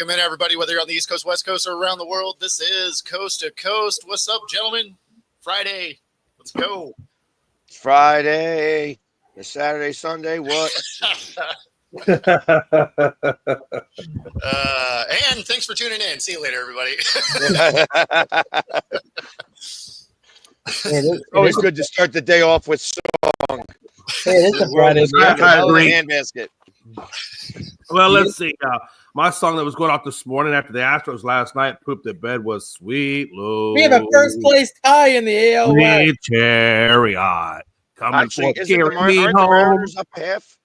Welcome in, everybody, whether you're on the East Coast, West Coast, or around the world. This is Coast to Coast. What's up, gentlemen? Friday. Let's go. It's Friday. It's Saturday, Sunday. What? And thanks for tuning in. See you later, everybody. It's always good to start the day off with song. Hey, it's a Friday. I agree. Handbasket. Well, let's see. My song that was going off this morning after the Astros last night pooped the bed was Sweet Lou. We have a first place tie in the AL West. Sweet Chariot. Coming Actually, for isn't carry me aren't the home. Mariners up half?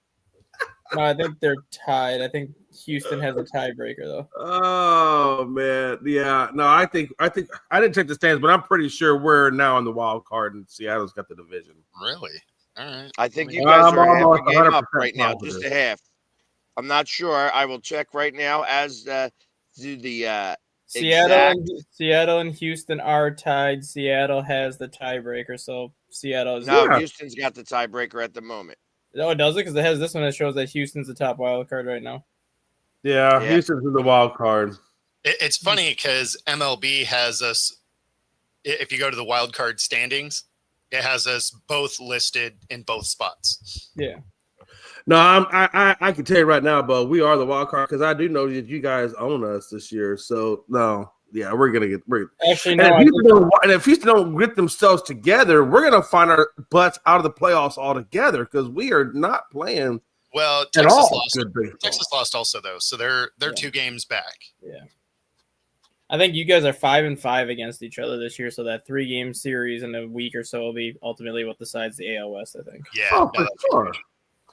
No, I think they're tied. I think Houston has a tiebreaker though. Oh man, yeah. No, I think I didn't check the stands, but I'm pretty sure we're now in the wild card, and Seattle's got the division. Really? All right. I think you guys I'm are half almost a game up 100% right now, positive. just a half. I'm not sure. I will check right now as do the Seattle and Houston are tied. Seattle has the tiebreaker, so Seattle is. no. Yeah. Houston's got the tiebreaker at the moment. Oh, it does it because it has this one that shows that Houston's the top wild card right now. Yeah, Yeah. Houston's in the wild card. It's funny because MLB has us, if you go to the wild card standings, it has us both listed in both spots. Yeah. No, I can tell you right now, but we are the wild card because I do know that you guys own us this year. So no, yeah, we're gonna get. Actually, And no. if Houston don't get themselves together, we're gonna find our butts out of the playoffs altogether because we are not playing Well, at Texas all. lost. Good baseball. Texas lost also though, so they're Yeah. 2 games back. Yeah. I think you guys are 5-5 against each other this year, so that 3-game series in a week or so will be ultimately what decides the AL West, I think. Yeah. Oh, no, for sure.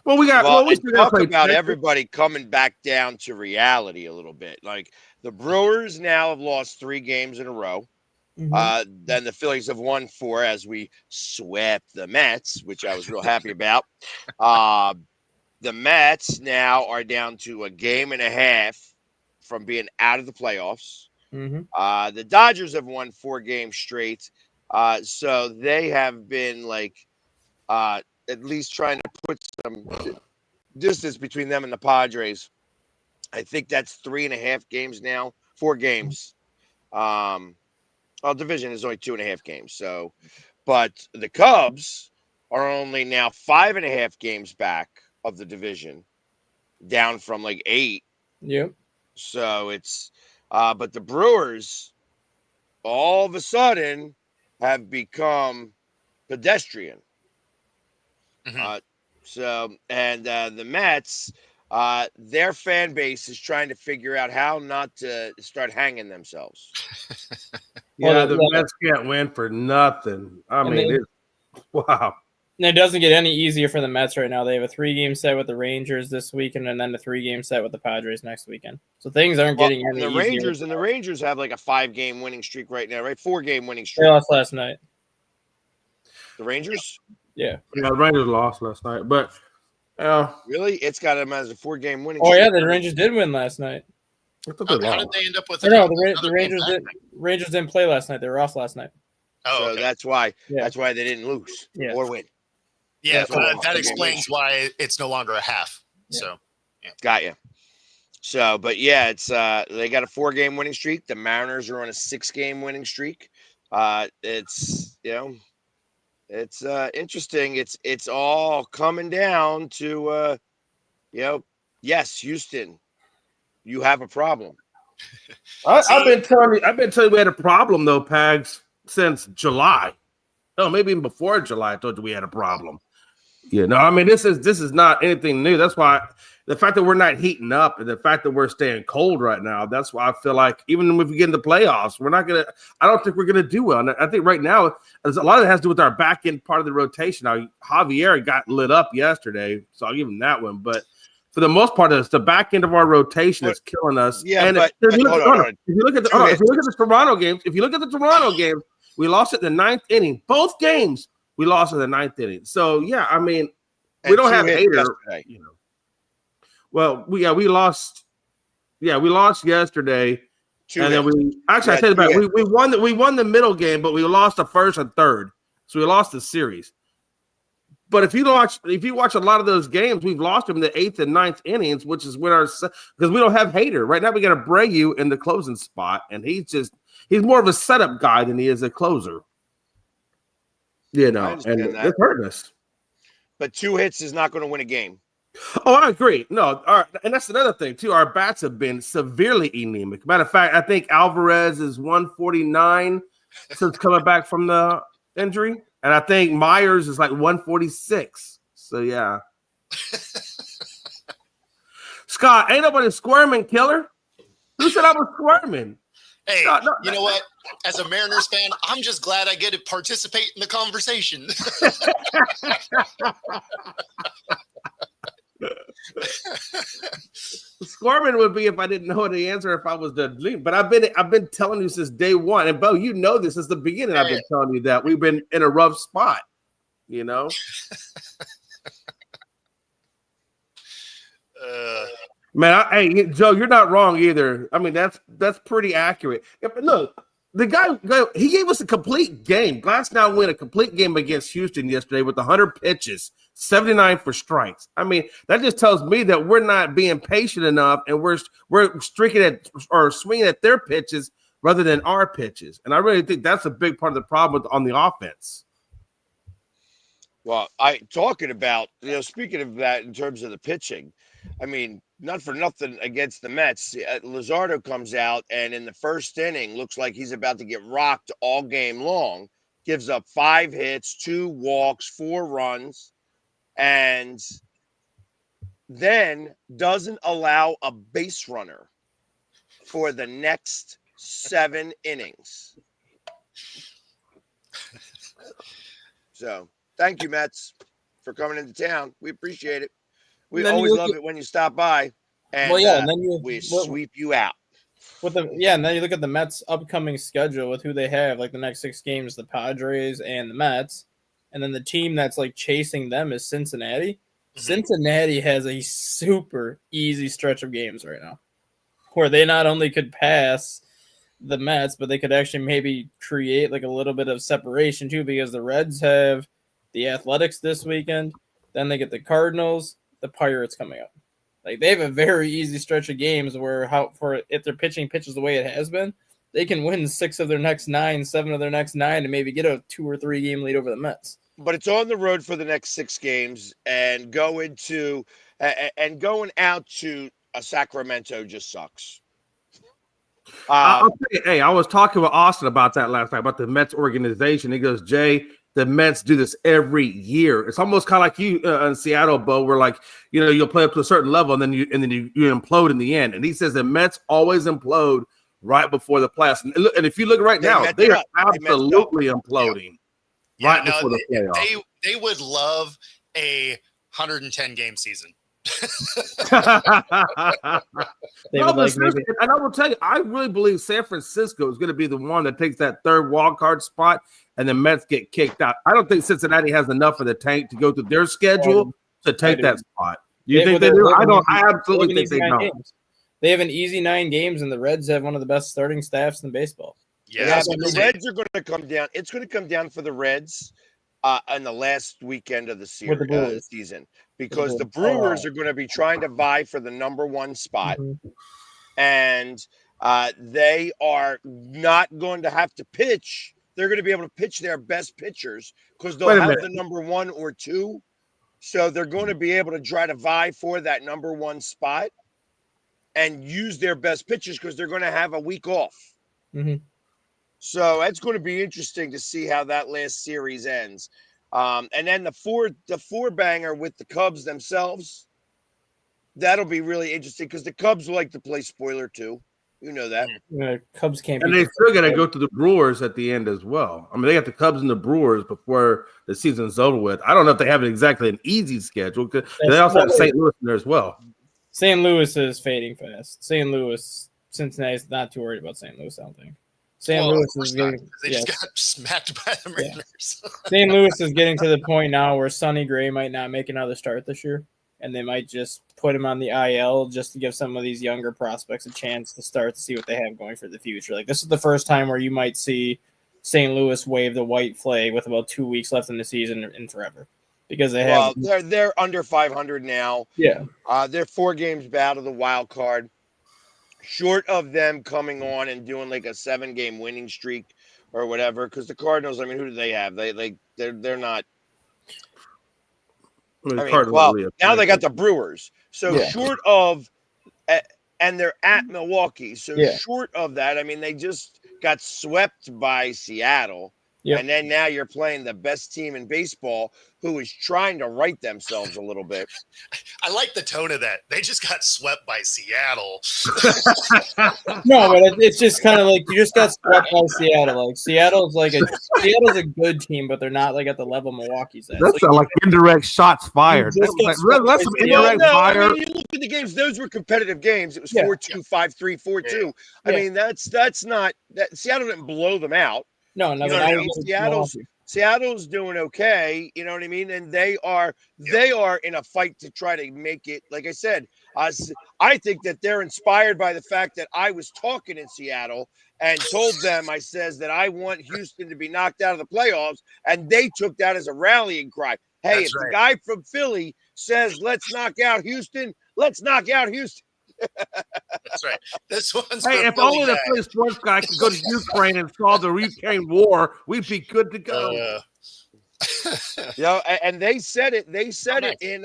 Well, we got. Well, we and still gotta talk play about Texas. everybody coming back down to reality a little bit. Like the Brewers now have lost 3 games in a row. Then the Phillies have won 4 as we swept the Mets, which I was real happy about. The Mets now are down to a game and a half from being out of the playoffs. The Dodgers have won 4 games straight. So they have been like at least trying to put some distance between them and the Padres. I think that's 3.5 games now, 4 games. Well, division is only 2.5 games. So, but the Cubs are only now 5.5 games back of the division, down from like 8. Yep. So it's, but the Brewers all of a sudden have become pedestrian. Mhm. The Mets, their fan base is trying to figure out how not to start hanging themselves. Yeah, the Mets can't win for nothing. I mean, wow. And it doesn't get any easier for the Mets right now. They have a 3-game set with the Rangers this weekend, and then a 3-game set with the Padres next weekend. So things aren't getting any easier. The Rangers have like a 5-game winning streak right now, right? 4-game winning streak. They lost last night. The Rangers? Yeah. Yeah, the Rangers lost last night, but Really? It's got them as a 4-game winning Oh streak. yeah, the Rangers did win last night. I thought they How lost. did they end up with? No, another the Rangers game did. back? Rangers didn't play last night. They were off last night. Oh, So okay. that's why Yeah. they didn't lose Yeah. or win. Yeah, that's what that I'm explains saying. why it's no longer a half. Yeah. So Got you. So, but yeah, it's they got a 4-game winning streak. The Mariners are on a 6-game winning streak. It's it's interesting. It's all coming down to yes, Houston, you have a problem. I've been telling you we had a problem though, Pags, since July. No, maybe even before July. I told you we had a problem. Yeah, no, I mean this is not anything new. That's why the fact that we're not heating up and the fact that we're staying cold right now. That's why I feel like even if we get in the playoffs, we're not gonna. I don't think we're gonna do well. And I think right now, a lot of it has to do with our back end part of the rotation. Now Javier got lit up yesterday, so I'll give him that one. But for the most part, it's the back end of our rotation that's killing us. Yeah, and but if you look hold on. at the Toronto games, we lost it in the 9th inning. Both games we lost in the 9th inning. So yeah, I mean, we don't have haters. yesterday. You know. Well, we lost. Yeah, we lost yesterday, and then I tell you about we won the middle game, but we lost the first and third, so we lost the series. But if you watch a lot of those games, we've lost them in the 8th and 9th innings, which is when because we don't have Hader right now. We got Abreu in the closing spot, and he's more of a setup guy than he is a closer. You know, and it's hurting us. But 2 hits is not going to win a game. Oh, I agree. No, and that's another thing too. Our bats have been severely anemic. Matter of fact, I think Alvarez is 149 since coming back from the injury. And I think Myers is like 146. So, yeah. Scott, ain't nobody squirming, killer. Who said I was squirming? Hey, Scott, you know what? As a Mariners fan, I'm just glad I get to participate in the conversation. Squirming would be if I didn't know the answer, if I was the lead. But I've been telling you since day one, and Bo, you know this since the beginning. I've been telling you that we've been in a rough spot. You know. Man, hey Joe, you're not wrong either. I mean, that's pretty accurate. Yeah, but look, the guy he gave us a complete game. Glasnow win a complete game against Houston yesterday with 100 pitches. 79 for strikes. I mean, that just tells me that we're not being patient enough, and we're streaking at or swinging at their pitches rather than our pitches. And I really think that's a big part of the problem on the offense. Well, talking about, speaking of that in terms of the pitching, I mean, not for nothing against the Mets. Luzardo comes out and in the first inning looks like he's about to get rocked all game long. Gives up 5 hits, 2 walks, 4 runs. And then doesn't allow a base runner for the next 7 innings. So, thank you, Mets, for coming into town. We appreciate it. We always love it when you stop by, and, and then we sweep you out. And then you look at the Mets' upcoming schedule with who they have, like the next 6 games, the Padres and the Mets. And then the team that's like chasing them is Cincinnati. Mm-hmm. Cincinnati has a super easy stretch of games right now where they not only could pass the Mets, but they could actually maybe create like a little bit of separation too, because the Reds have the Athletics this weekend. Then they get the Cardinals, the Pirates coming up. Like they have a very easy stretch of games where if their pitching pitches the way it has been, they can win 6 of their next 9, 7 of their next 9, and maybe get a 2 or 3 game lead over the Mets. But it's on the road for the next 6 games, and going out to Sacramento just sucks. I'll tell you, hey, I was talking with Austin about that last night about the Mets organization. He goes, Jay, the Mets do this every year. It's almost kind of like you in Seattle, Bo, where like you'll play up to a certain level and then you implode in the end. And he says the Mets always implode right before the playoffs. And if you look right now, they are absolutely imploding. Yeah, right before the playoffs. They would love a 110 game season. And I will tell you, I really believe San Francisco is going to be the one that takes that 3rd wild card spot, and the Mets get kicked out. I don't think Cincinnati has enough of the tank to go through their schedule to take that spot. You think they do? I absolutely think they don't. They have an easy 9 games, and the Reds have one of the best starting staffs in baseball. Yeah, but the Reds are going to come down. It's going to come down for the Reds on the last weekend of the season because the Brewers are going to be trying to vie for the number 1 spot, and they are not going to have to pitch. They're going to be able to pitch their best pitchers because they'll have the number 1 or 2. So they're going to be able to try to vie for that number 1 spot and use their best pitchers because they're going to have a week off. Mm-hmm. So it's going to be interesting to see how that last series ends. And then the four banger with the Cubs themselves, that'll be really interesting because the Cubs like to play spoiler too. You know that. Cubs can't. And they still got to go to the Brewers at the end as well. I mean, they got the Cubs and the Brewers before the season's over with. I don't know if they have exactly an easy schedule because they also have St. Louis in there as well. St. Louis is fading fast. St. Louis, Cincinnati's not too worried about St. Louis, I don't think. St. Louis is getting. They just got smacked by the Mariners. St. Louis is getting to the point now where Sonny Gray might not make another start this year, and they might just put him on the IL just to give some of these younger prospects a chance to start to see what they have going for the future. Like this is the first time where you might see St. Louis wave the white flag with about 2 weeks left in the season in forever. because they Well, have. they're under 500 now. Yeah. They're 4 games out of the wild card, short of them coming on and doing like a 7-game winning streak or whatever. Because the Cardinals, I mean, who do they have? They're not. I mean, well, now they got the Brewers. So Yeah. short of, and they're at Milwaukee. So Yeah. short of that, I mean, they just got swept by Seattle. Yep. And then now you're playing the best team in baseball who is trying to right themselves a little bit. I like the tone of that. They just got swept by Seattle. No, but it's just kind of like you just got swept by Seattle. Like Seattle's a good team, but they're not like at the level Milwaukee's at. That's like indirect shots fired. You just That's got that's some indirect I fire. mean, you look at the games; those were competitive games. It was Yeah. 4-2, 5-3, 4-2. I Yeah. mean, that's not that Seattle didn't blow them out. No, You know what I mean? Milwaukee. Seattle's doing okay. You know what I mean? And they are in a fight to try to make it. Like I said, I think that they're inspired by the fact that I was talking in Seattle and told them, I says that I want Houston to be knocked out of the playoffs, and they took that as a rallying cry. Hey, That's if right. the guy from Philly says let's knock out Houston, let's knock out Houston. That's right. This one's Hey, for if Philly only the guys. Philly sports guy could go to Ukraine and solve the Ukraine war, we'd be good to go. You know, and they said it. They said nice. it in.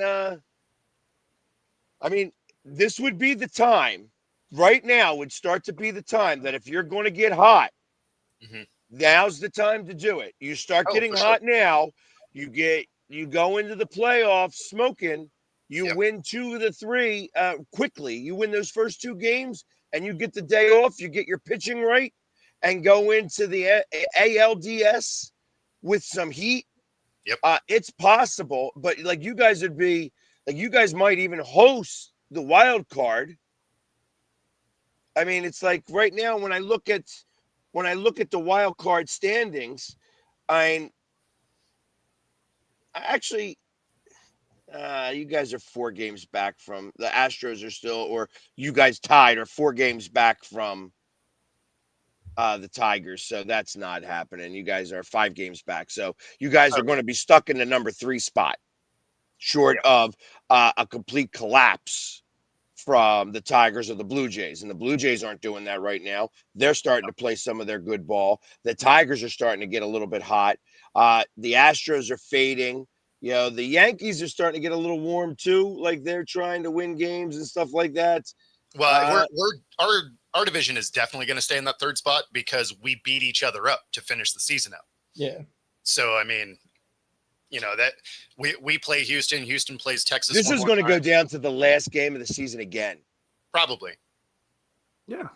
I mean, this would be the time. Right now would start to be the time that if you're going to get hot, Mhm. now's the time to do it. You start Oh, getting for hot now. You go into the playoffs smoking. You Yep. win 2 of the 3 quickly. You win those first 2 games, and you get the day off. You get your pitching right, and go into the ALDS with some heat. Yep. It's possible, but like you guys might even host the wild card. I mean, it's like right now when I look at the wild card standings, you guys are 4 games back from the Astros are still, or you guys tied or 4 games back from the Tigers. So that's not happening. You guys are 5 games back. So you guys are going to be stuck in the number 3 spot, short of a complete collapse from the Tigers or the Blue Jays. And the Blue Jays aren't doing that right now. They're starting to play some of their good ball. The Tigers are starting to get a little bit hot. The Astros are fading. You know, the Yankees are starting to get a little warm too. Like they're trying to win games and stuff like that. Well, our division is definitely going to stay in that 3rd spot because we beat each other up to finish the season out. Yeah. So I mean, you know that we play Houston. Houston plays Texas. This is going to go down to the last game of the season again. Probably. Yeah.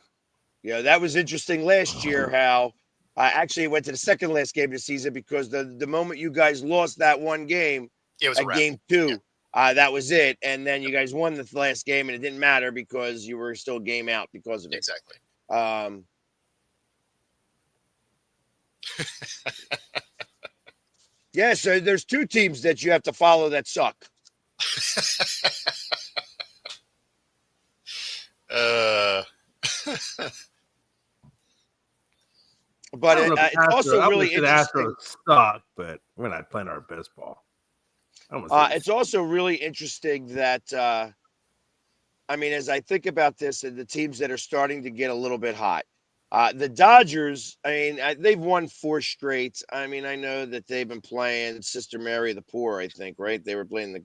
You know, that was interesting last year how actually it went to the second last game of the season because the moment you guys lost that one game, It was a wrap. game 2, that was it. And then you guys won the last game and it didn't matter because you were still game out because of it. Exactly. Yeah, so there's 2 teams that you have to follow that suck. But it's also really interesting. Astros suck, but we're not playing our best ball. It's also really interesting that, I mean, as I think about this and the teams that are starting to get a little bit hot, the Dodgers, I mean, they've won 4 straight. I mean, I know that they've been playing Sister Mary of the Poor, I think, right? They were playing the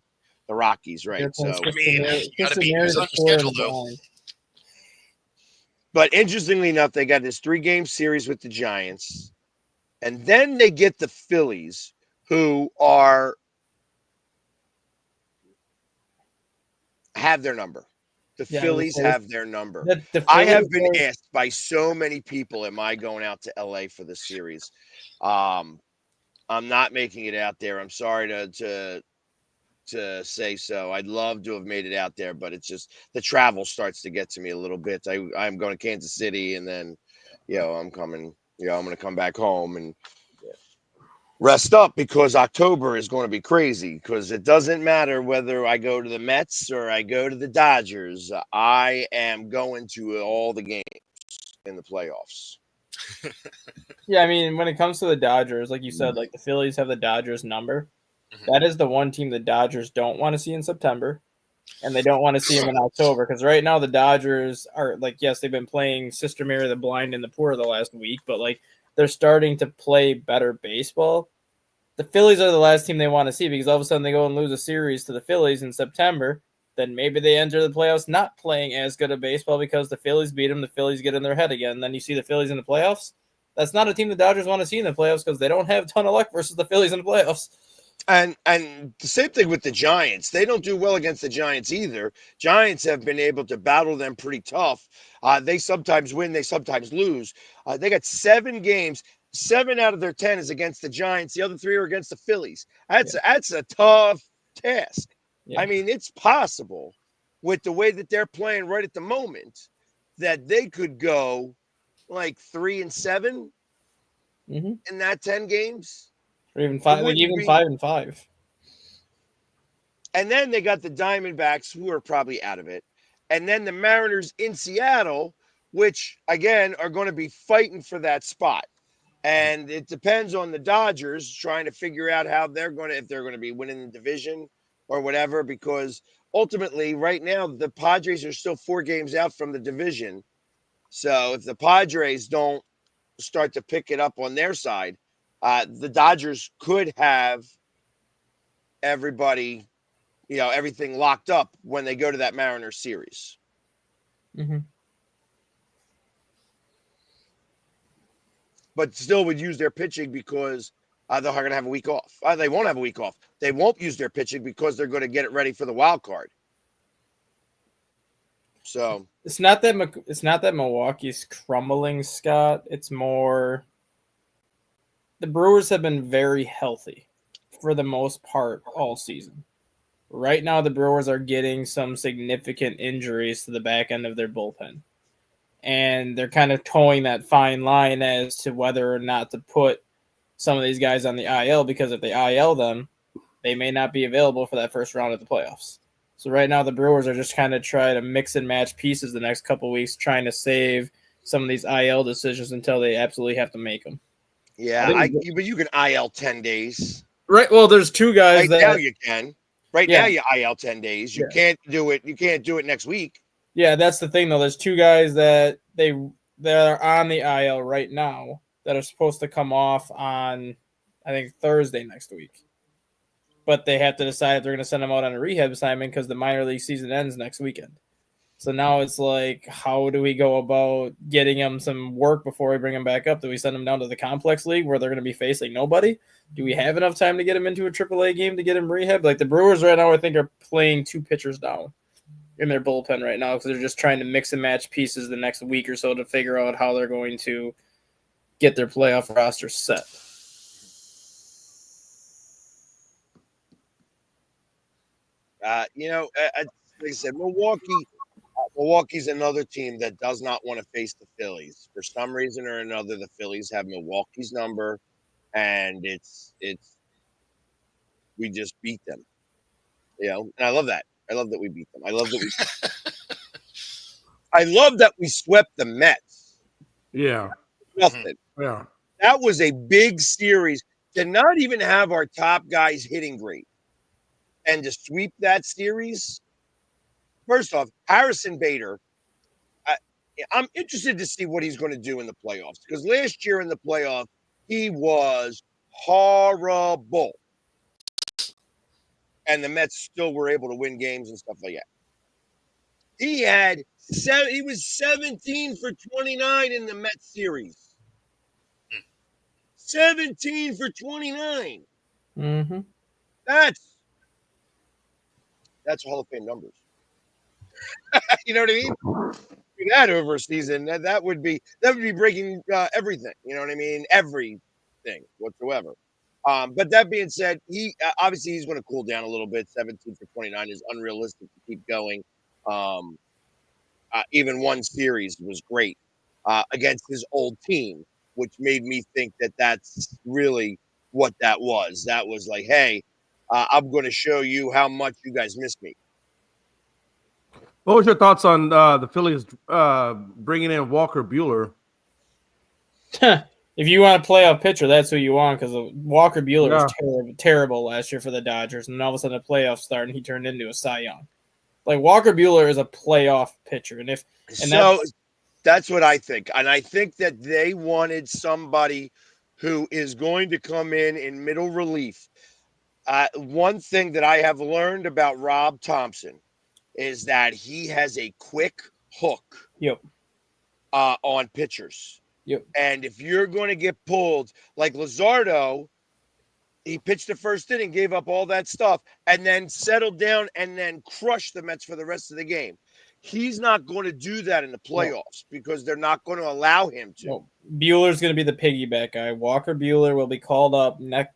Rockies, right? So, I mean, you gotta beat who's on your schedule, though. But interestingly enough, they got this 3-game series with the Giants. And then they get the Phillies, who have their number. The Phillies have their number. I have been asked by so many people, am I going out to LA for the series? I'm not making it out there. I'm sorry to say so. I'd love to have made it out there, but it's just the travel starts to get to me a little bit. I'm going to Kansas City and then, I'm coming, I'm going to come back home and rest up because October is going to be crazy because it doesn't matter whether I go to the Mets or I go to the Dodgers. I am going to all the games in the playoffs. Yeah, I mean, when it comes to the Dodgers, like you said, like the Phillies have the Dodgers number. That is the one team the Dodgers don't want to see in September, and they don't want to see them in October because right now the Dodgers are like, yes, they've been playing Sister Mary the Blind and the Poor the last week, but like they're starting to play better baseball. The Phillies are the last team they want to see because all of a sudden they go and lose a series to the Phillies in September. Then maybe they enter the playoffs not playing as good a baseball because the Phillies beat them. The Phillies get in their head again. And then you see the Phillies in the playoffs. That's not a team the Dodgers want to see in the playoffs because they don't have a ton of luck versus the Phillies in the playoffs. And the same thing with the Giants. They don't do well against the Giants either. Giants have been able to battle them pretty tough. They sometimes win, they sometimes lose. They got 7 games. 7 out of their 10 is against the Giants. The other 3 are against the Phillies. That's a tough task. Yeah. I mean, it's possible with the way that they're playing right at the moment that they could go like 3-7 in that 10 games. Or even 5, like even 5-5. And then they got the Diamondbacks, who are probably out of it. And then the Mariners in Seattle, which, again, are going to be fighting for that spot. And it depends on the Dodgers trying to figure out how they're going to, if they're going to be winning the division or whatever, because ultimately right now the Padres are still 4 games out from the division. So if the Padres don't start to pick it up on their side, the Dodgers could have everybody, everything locked up when they go to that Mariners series. Mm-hmm. But still would use their pitching because they're going to have a week off. They won't have a week off. They won't use their pitching because they're going to get it ready for the wild card. So it's not that Milwaukee's crumbling, Scott. It's more the Brewers have been very healthy for the most part all season. Right now, the Brewers are getting some significant injuries to the back end of their bullpen. And they're kind of towing that fine line as to whether or not to put some of these guys on the IL, because if they IL them, they may not be available for that first round of the playoffs. So right now the Brewers are just kind of trying to mix and match pieces the next couple of weeks, trying to save some of these IL decisions until they absolutely have to make them. Yeah, but you can IL 10 days. Right. Well, there's 2 guys right now you can. Right Yeah. now you IL 10 days. You can't do it. You can't do it next week. Yeah, that's the thing though. There's 2 guys that are on the IL right now that are supposed to come off on, I think, Thursday next week. But they have to decide if they're going to send them out on a rehab assignment because the minor league season ends next weekend. So now it's like, how do we go about getting them some work before we bring them back up? Do we send them down to the complex league where they're going to be facing nobody? Do we have enough time to get them into a AAA game to get them rehab? Like the Brewers right now, I think, are playing 2 pitchers down in their bullpen right now because they're just trying to mix and match pieces the next week or so to figure out how they're going to get their playoff roster set. Like I said, Milwaukee's another team that does not want to face the Phillies. For some reason or another, the Phillies have Milwaukee's number, and we just beat them. And I love that. I love that we beat them. I love that we swept the Mets. Yeah. Nothing. Yeah. That was a big series to not even have our top guys hitting great and to sweep that series. First off, Harrison Bader, I'm interested to see what he's going to do in the playoffs because last year in the playoff, he was horrible. And the Mets still were able to win games and stuff like that. He was 17 for 29 in the Mets series. 17 for 29. Mm-hmm. That's Hall of Fame numbers. You know what I mean? Do that over a season, that would be breaking everything. You know what I mean? Everything whatsoever. But that being said, he obviously he's going to cool down a little bit. 17 for 29 is unrealistic to keep going. Even one series was great against his old team, which made me think that that's really what that was. That was like, hey, I'm going to show you how much you guys missed me. What was your thoughts on the Phillies bringing in Walker Buehler? If you want a playoff pitcher, that's who you want because Walker Buehler Yeah. was terrible last year for the Dodgers, and all of a sudden the playoffs start and he turned into a Cy Young. Like Walker Buehler is a playoff pitcher, and that's what I think, and I think that they wanted somebody who is going to come in middle relief. One thing that I have learned about Rob Thompson is that he has a quick hook. Yep. On pitchers. Yep. And if you're going to get pulled, like Luzardo, he pitched the first inning, gave up all that stuff, and then settled down and then crushed the Mets for the rest of the game. He's not going to do that in the playoffs because they're not going to allow him to. No. Bueller's going to be the piggyback guy. Walker Buehler will be called up not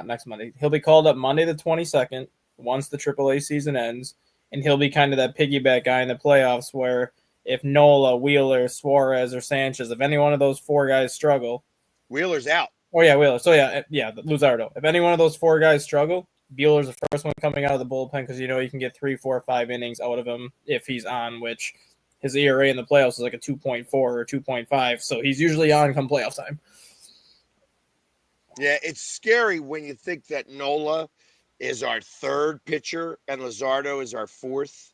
next Monday. He'll be called up Monday the 22nd once the AAA season ends, and he'll be kind of that piggyback guy in the playoffs where if Nola, Wheeler, Suarez, or Sanchez, if any one of those four guys struggle, Wheeler's out. Oh yeah, Wheeler. So yeah, Luzardo. If any one of those four guys struggle, Bueller's the first one coming out of the bullpen because you can get 3, 4, 5 innings out of him if he's on. Which his ERA in the playoffs is like a 2.4 or 2.5, so he's usually on come playoff time. Yeah, it's scary when you think that Nola is our third pitcher and Luzardo is our fourth.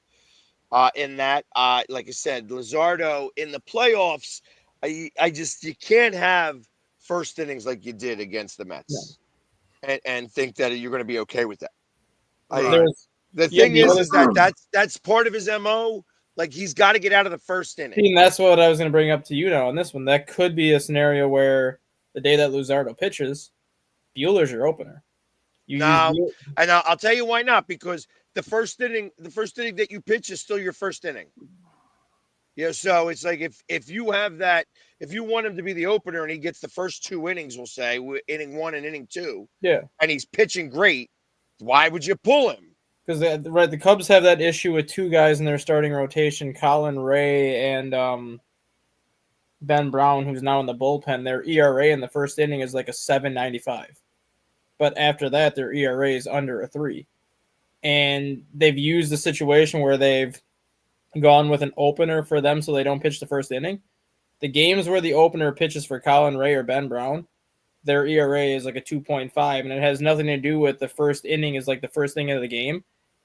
In that, like I said, Luzardo in the playoffs, you can't have first innings like you did against the Mets, and think that you're going to be okay with that. The thing is that's part of his MO. Like he's got to get out of the first inning. And that's what I was going to bring up to you now on this one. That could be a scenario where the day that Luzardo pitches, Bueller's your opener. And I'll tell you why not, because the first inning that you pitch is still your first inning. So it's like if you have that, if you want him to be the opener and he gets the first 2 innings, we'll say inning 1 and inning 2, and he's pitching great, why would you pull him? Because the Cubs have that issue with 2 guys in their starting rotation, Colin Ray and Ben Brown, who's now in the bullpen. Their ERA in the first inning is like a 7.95. But after that, their ERA is under a 3. And they've used the situation where they've gone with an opener for them so they don't pitch the first inning. The games where the opener pitches for Colin Ray or Ben Brown, their ERA is like a 2.5, and it has nothing to do with the first inning is like the first inning of the game.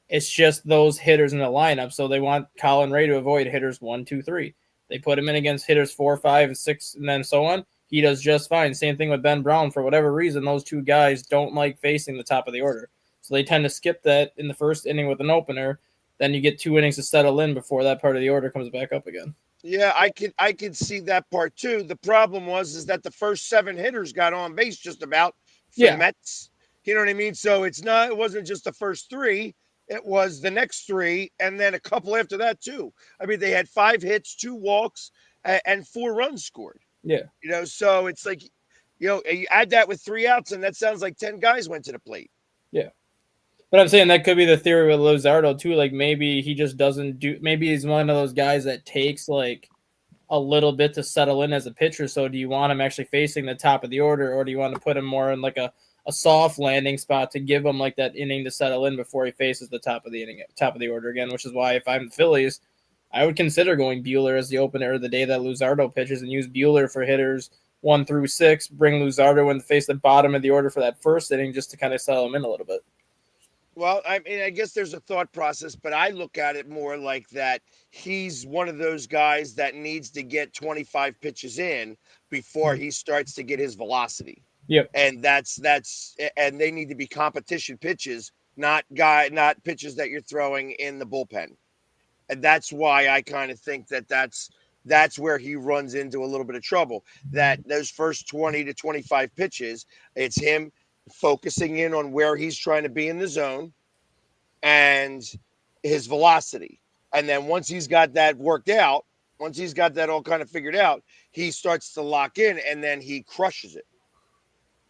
It's just those hitters in the lineup. So they want Colin Ray to avoid hitters 1, 2, 3. They put him in against hitters 4, 5, and 6, and then so on. He does just fine. Same thing with Ben Brown. For whatever reason, those 2 guys don't like facing the top of the order. So they tend to skip that in the first inning with an opener. Then you get 2 innings to settle in before that part of the order comes back up again. Yeah, I could see that part too. The problem is that the first 7 hitters got on base just about for the Mets. You know what I mean? So it wasn't just the first 3. It was the next 3 and then a couple after that too. I mean, they had 5 hits, 2 walks, and 4 runs scored. Yeah. So it's like, you add that with 3 outs and that sounds like 10 guys went to the plate. Yeah. But I'm saying that could be the theory with Luzardo too. Like maybe he just doesn't maybe he's one of those guys that takes like a little bit to settle in as a pitcher. So do you want him actually facing the top of the order, or do you want to put him more in like a soft landing spot to give him like that inning to settle in before he faces the top of the order again? Which is why if I'm the Phillies, I would consider going Buehler as the opener the day that Luzardo pitches and use Buehler for hitters 1 through 6, bring Luzardo in to face the bottom of the order for that first inning just to kind of settle him in a little bit. Well, I mean, I guess there's a thought process, but I look at it more like that he's one of those guys that needs to get 25 pitches in before he starts to get his velocity. Yep. And and they need to be competition pitches, not pitches that you're throwing in the bullpen. And that's why I kind of think that's where he runs into a little bit of trouble. That those first 20 to 25 pitches, it's him focusing in on where he's trying to be in the zone and his velocity. And then once he's got that worked out, once he's got that all kind of figured out, he starts to lock in and then he crushes it.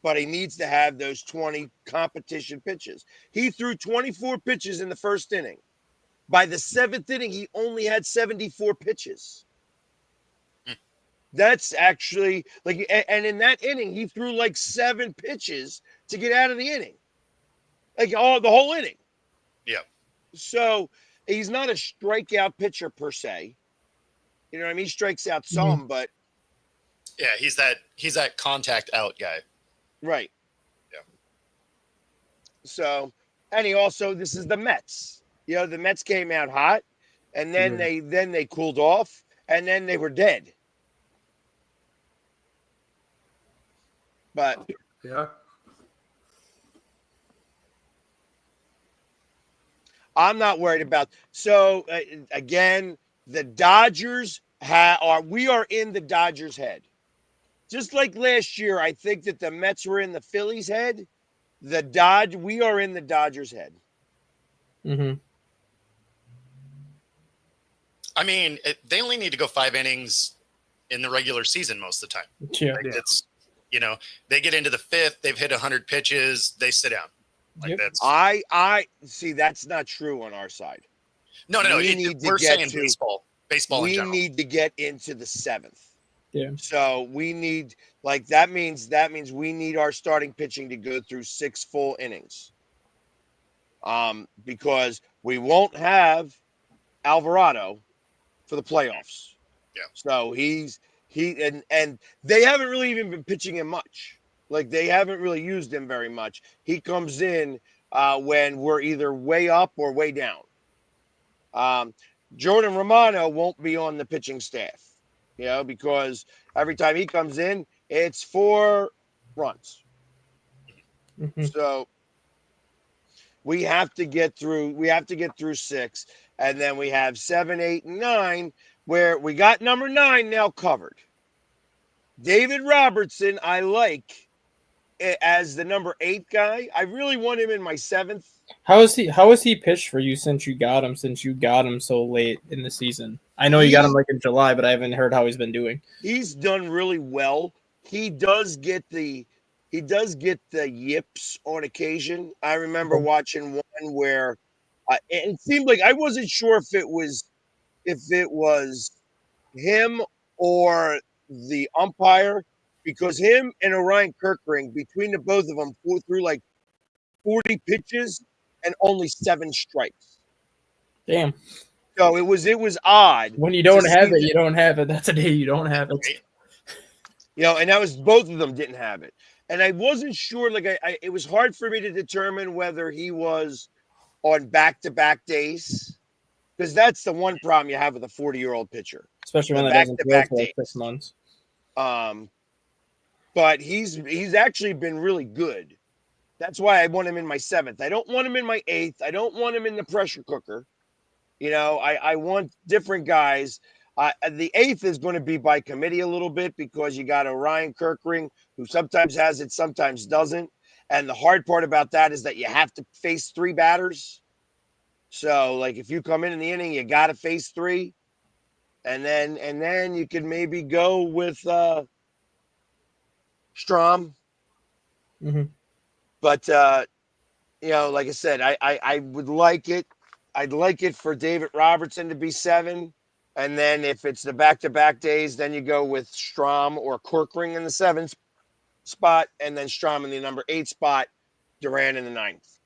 But he needs to have those 20 competition pitches. He threw 24 pitches in the first inning. By the 7th inning, he only had 74 pitches. That's actually like, and in that inning, he threw like 7 pitches to get out of the inning, like the whole inning. Yeah. So he's not a strikeout pitcher per se. You know what I mean? He strikes out some, but Yeah, he's that contact out guy. Right. Yeah. So, and this is the Mets. The Mets came out hot, and then they cooled off, and then they were dead. But Yeah. I'm not worried about. So again, the Dodgers we are in the Dodgers' head. Just like last year, I think that the Mets were in the Phillies' head. We are in the Dodgers' head. Mm-hmm. I mean, they only need to go 5 innings in the regular season most of the time. Yeah. Like it's, they get into the 5th, they've hit 100 pitches, they sit down. Like Yep. that's I see. That's not true on our side. no. We're saying baseball We in general. need to get into the 7th. Yeah. So we need that means we need our starting pitching to go through 6 full innings. Because we won't have Alvarado for the playoffs. Yeah. So and they haven't really even been pitching him much. Like they haven't really used him very much. He comes in when we're either way up or way down. Jordan Romano won't be on the pitching staff, because every time he comes in, it's 4 runs. Mm-hmm. So we have to get through 6, and then we have 7, 8, and 9, where we got number 9 now covered. David Robertson, I like as the number 8 guy. I really want him in my 7th. How has he pitched for you since you got him so late in the season? I know you got him like in July, but I haven't heard how he's been doing. He's done really well. He does get the yips on occasion. I remember watching one where it seemed like I wasn't sure if it was him or the umpire, because him and Orion Kirkring, between the both of them, threw like 40 pitches and only 7 strikes. Damn. So it was odd. When you don't have it, you don't have it. That's a day you don't have it. And that was both of them didn't have it. And I wasn't sure, it was hard for me to determine whether he was on back-to-back days, because that's the one problem you have with a 40-year-old pitcher. Especially when that doesn't go for like 6 months. But he's actually been really good. That's why I want him in my 7th. I don't want him in my 8th. I don't want him in the pressure cooker. I want different guys. The 8th is going to be by committee a little bit, because you got Orion Kirkring, who sometimes has it, sometimes doesn't. And the hard part about that is that you have to face 3 batters. So, if you come in the inning, you got to face 3. And then you could maybe go with Strom. Mm-hmm. But, like I said, I would like it. I'd like it for David Robertson to be 7. And then if it's the back-to-back days, then you go with Strom or Corkring in the 7th spot, and then Strom in the number 8 spot, Duran in the 9th.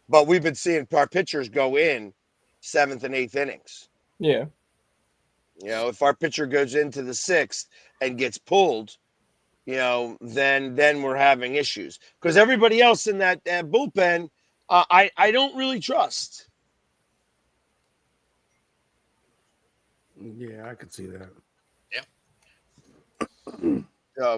But we've been seeing our pitchers go in 7th and 8th innings. Yeah. If our pitcher goes into the 6th and gets pulled, then we're having issues, because everybody else in that bullpen, I don't really trust. Yeah, I could see that. Yeah.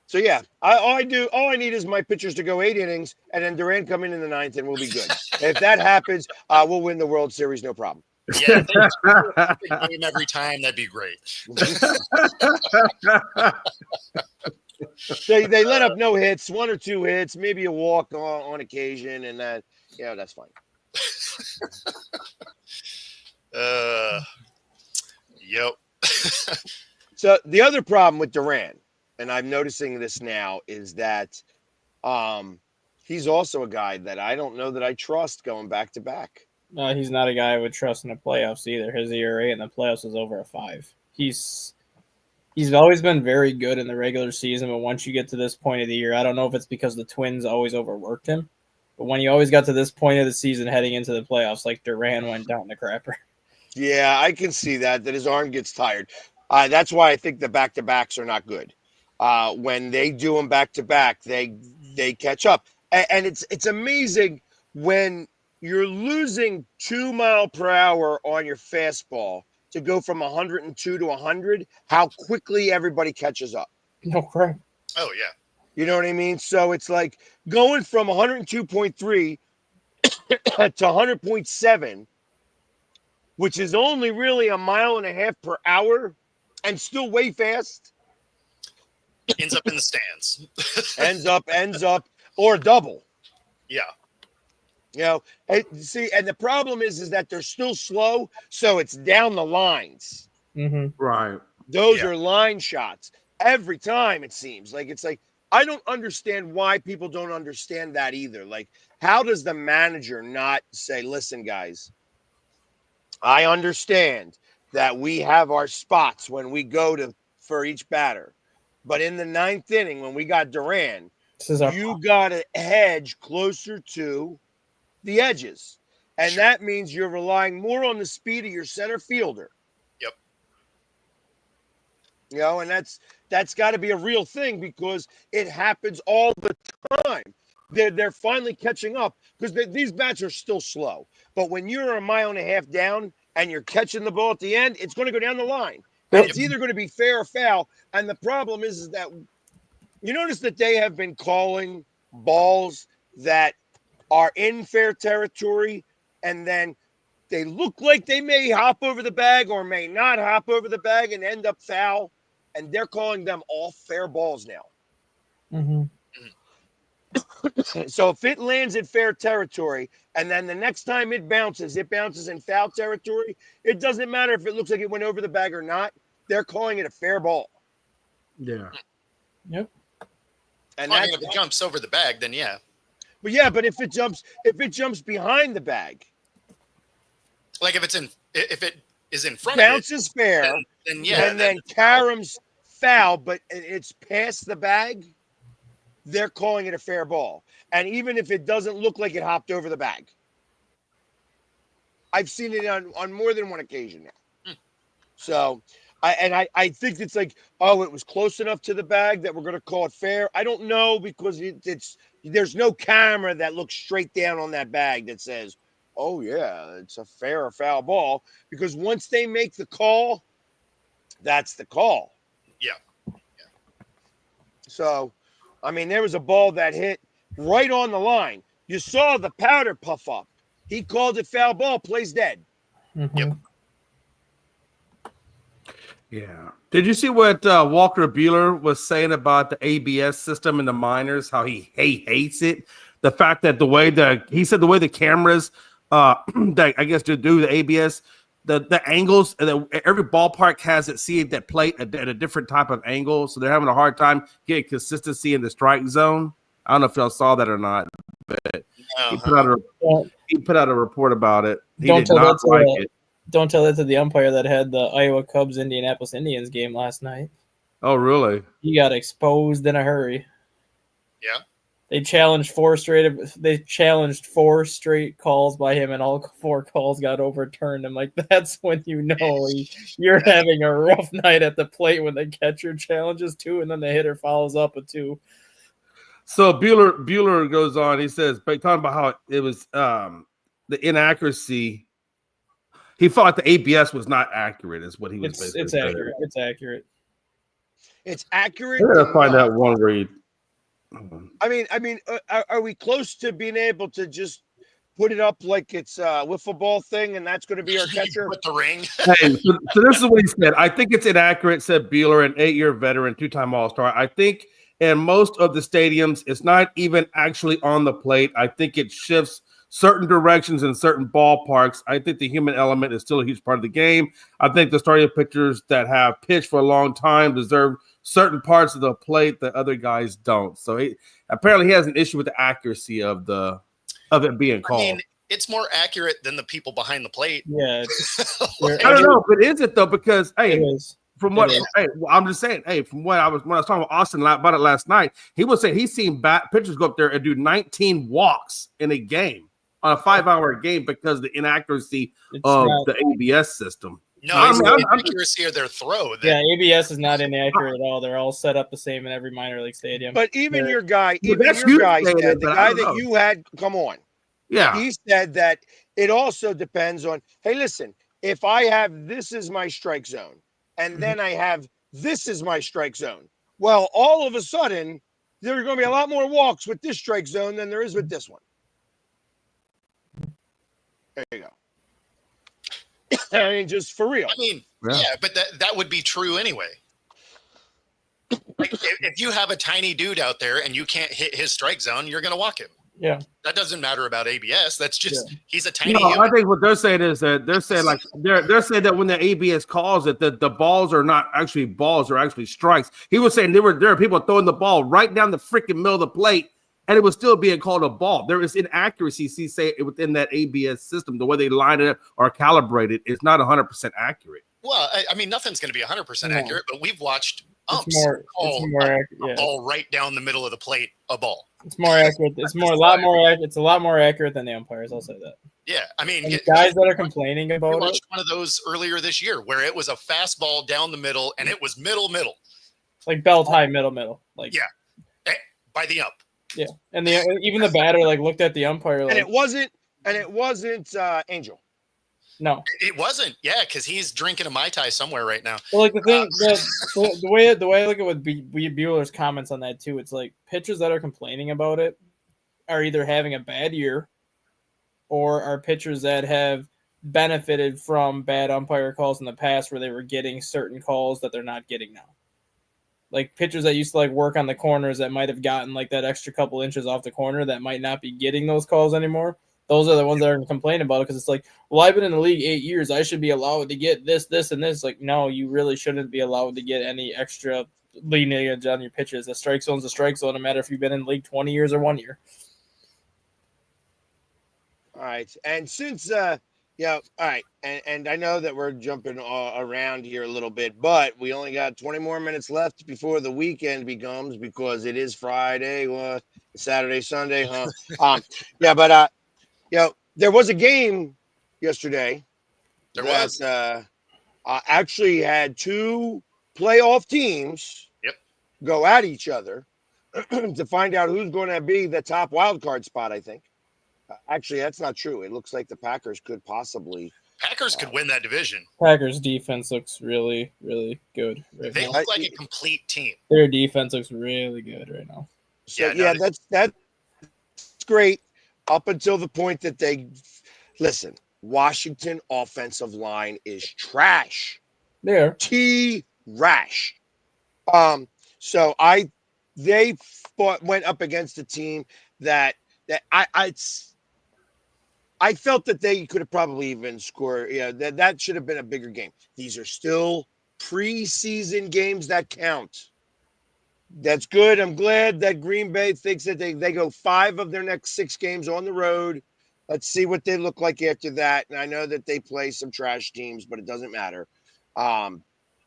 So yeah, all I need is my pitchers to go 8 innings, and then Duran come in the 9th, and we'll be good. If that happens, we'll win the World Series, no problem. Yeah, if they score a game every time, that'd be great. They let up no hits, 1 or 2 hits, maybe a walk on occasion, and that's fine. Yep. So the other problem with Duran, and I'm noticing this now, is that he's also a guy that I don't know that I trust going back to back. No, he's not a guy I would trust in the playoffs either. His ERA in the playoffs is over a 5. He's always been very good in the regular season, but once you get to this point of the year, I don't know if it's because the Twins always overworked him, but when you always got to this point of the season heading into the playoffs, like Duran went down the crapper. Yeah, I can see that his arm gets tired. That's why I think the back-to-backs are not good. When they do them back-to-back, they catch up. And it's amazing when you're losing 2 mile per hour on your fastball to go from 102 to 100, how quickly everybody catches up. No crap. Oh yeah. You know what I mean? So it's like going from 102.3 to 100.7, which is only really 1.5 miles per hour and still way fast. Ends up in the stands. ends up, or double. Yeah. You know, see, and the problem is that they're still slow, so it's down the lines. Mm-hmm. Right. Those Yeah. are line shots every time. It seems like it's like I don't understand why people don't understand that either. Like, how does the manager not say, "Listen, guys, I understand that we have our spots when we go to for each batter, but in the 9th inning when we got Duran, This is our you got to hedge closer to the edges. And Sure. that means you're relying more on the speed of your center fielder. Yep. You know, and that's got to be a real thing because it happens all the time. They're finally catching up because these bats are still slow. But when you're 1.5 miles down and you're catching the ball at the end, it's going to go down the line. And it's either going to be fair or foul. And the problem is that you notice that they have been calling balls that are in fair territory, and then they look like they may hop over the bag or may not hop over the bag and end up foul, and they're calling them all fair balls now. Mm-hmm. So if it lands in fair territory, and then the next time it bounces in foul territory, it doesn't matter if it looks like it went over the bag or not. They're calling it a fair ball. Yeah. Yep. And Well, I that's mean, if it jumps over the bag, then yeah. but if it jumps behind the bag, Like if it is in front bounces fair, of it, then yeah. and then caroms foul, but it's past the bag, they're calling it a fair ball. And even if it doesn't look like it hopped over the bag. I've seen it on more than one occasion now. So I think it's like, oh, it was close enough to the bag that we're going to call it fair. I don't know because there's no camera that looks straight down on that bag that says, oh, yeah, it's a fair or foul ball. Because once they make the call, that's the call. Yeah. So, I mean, there was a ball that hit right on the line. You saw the powder puff up. He called it foul ball, plays dead. Mm-hmm. Yep. Yeah. Did you see what Walker Buehler was saying about the ABS system in the minors? How he hates it. The fact that the way the cameras that I guess to do the ABS, the angles, every ballpark has it seeing that plate at a different type of angle, so they're having a hard time getting consistency in the strike zone. I don't know if y'all saw that or not, but he put out a report about it. He did not like it. Don't tell that to the umpire that had the Iowa Cubs Indianapolis Indians game last night. Oh, really? He got exposed in a hurry. Yeah. They challenged four straight calls by him, and all 4 calls got overturned. I'm like, that's when you know you're having a rough night at the plate when the catcher challenges 2, and then the hitter follows up with 2. So Buehler goes on. He says, talking about how it was the inaccuracy. He thought the ABS was not accurate, is what he was basically It's saying. accurate. It's accurate. It's accurate. I gotta find out one read. I mean, are we close to being able to just put it up like it's a wiffle ball thing, and that's going to be our catcher? With the ring. Hey, so this is what he said. I think it's inaccurate, said Buehler, an 8-year veteran, 2-time All-Star. I think in most of the stadiums, it's not even actually on the plate. I think it shifts certain directions in certain ballparks. I think the human element is still a huge part of the game. I think the starting pitchers that have pitched for a long time deserve certain parts of the plate that other guys don't. So apparently he has an issue with the accuracy of it being called. I mean, it's more accurate than the people behind the plate. Yeah. I don't know, but is it though? Because It is. from what I'm just saying, from when I was talking with Austin about it last night, he was saying he's seen pitchers go up there and do 19 walks in a game on a 5-hour game because of the inaccuracy It's of not, the ABS system. No, I'm- it's I'm- the I'm- accuracy of their throw. yeah, ABS is not inaccurate at all. They're all set up the same in every minor league stadium. But even Yeah. your guy, Well, even that's your you guy saying said, it, the but I guy don't that know. you had, come on. Yeah. He said that it also depends on, hey, listen, if I have this is my strike zone, and then I have this is my strike zone. Well, all of a sudden, there are going to be a lot more walks with this strike zone than there is with this one. There you go. I mean, just for real. I mean, Yeah. yeah, but that would be true anyway. Like if you have a tiny dude out there and you can't hit his strike zone, you're going to walk him. Yeah. That doesn't matter about ABS. That's just he's a tiny No, I human. think what they're saying is that they're saying like they're saying that when the ABS calls it, that the balls are not actually balls, they're actually strikes. He was saying there are people throwing the ball right down the freaking middle of the plate, and it was still being called a ball. There is inaccuracies, he say, within that ABS system. The way they line it or calibrate it is not 100% accurate. Well, I mean, nothing's going to be 100% No. accurate, but we've watched umps It's call more accurate. a Yeah. ball right down the middle of the plate, a ball. It's more accurate. It's a lot more accurate. It's a lot more accurate than the umpires. I'll say that. Yeah, I mean, And the guys that are complaining we about it, watched one of those earlier this year where it was a fastball down the middle and it was middle, like belt high, middle, like Yeah. By the ump. yeah. And even the batter like looked at the umpire And like, it wasn't Angel. no. It wasn't, yeah, because he's drinking a Mai Tai somewhere right now. Well, like the thing, the way I look at with Bueller's comments on that too, it's like pitchers that are complaining about it are either having a bad year, or are pitchers that have benefited from bad umpire calls in the past, where they were getting certain calls that they're not getting now. Like pitchers that used to like work on the corners that might have gotten like that extra couple inches off the corner that might not be getting those calls anymore. Those are the ones that are complaining about it because it's like, well, I've been in the league 8 years. I should be allowed to get this, and this. Like, no, you really shouldn't be allowed to get any extra lineage on your pitches. A strike zone's a strike zone, no matter if you've been in the league 20 years or 1 year. All right. And since all right. And I know that we're jumping around here a little bit, but we only got 20 more minutes left before the weekend becomes, because it is Friday, Saturday, Sunday, huh? There was a game yesterday that actually had two playoff teams go at each other to find out who's going to be the top wild card spot, I think. Actually, that's not true. It looks like the Packers could possibly. Packers could win that division. Packers defense looks really, really good right They now. look like a complete team. Their defense looks really good right now. So, Yeah, that's great up until the point that they listen. Washington offensive line is trash. There. Rash. So they went up against a team that I felt that they could have probably even scored. Yeah, that should have been a bigger game. These are still preseason games that count. That's good. I'm glad that Green Bay thinks that they go 5 of their next 6 games on the road. Let's see what they look like after that. And I know that they play some trash teams, but it doesn't matter.